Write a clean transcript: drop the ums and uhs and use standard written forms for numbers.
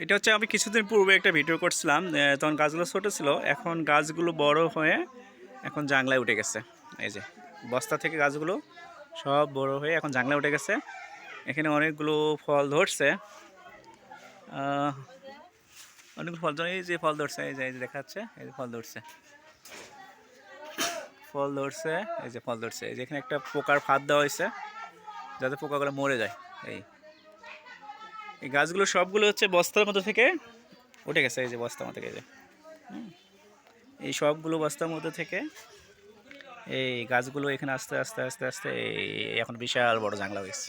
এটা হচ্ছে আমি কিছুদিন পূর্বে একটা ভিডিও করছিলাম, তখন গাছগুলো ছোট ছিল, এখন গাছগুলো বড় হয়ে এখন জাংলায় উঠে গেছে। এই যে বস্তা থেকে গাছগুলো সব বড় হয়ে এখন জাংলায় উঠে গেছে। এখানে অনেকগুলো ফল ধরছে, আহ, অনেকগুলো ফল এই যে ফল ধরছে, এই যে দেখা যাচ্ছে, এই যে ফল ধরছে, ফল ধরছে, এই যে ফল ধরছে। এই যে এখানে একটা পোকার ফাঁদ দেওয়া হয়েছে যাতে পোকাগুলো মরে যায়। এই এই গাছগুলো সবগুলো হচ্ছে বস্তার মধ্যে থেকে উঠে গেছে। এই যে বস্তার মধ্যে থেকে, এই যে এই সবগুলো বস্তার মধ্যে থেকে এই গাছগুলো এখানে আস্তে আস্তে আস্তে আস্তে এখন বিশাল বড় জাংলা হয়েছে।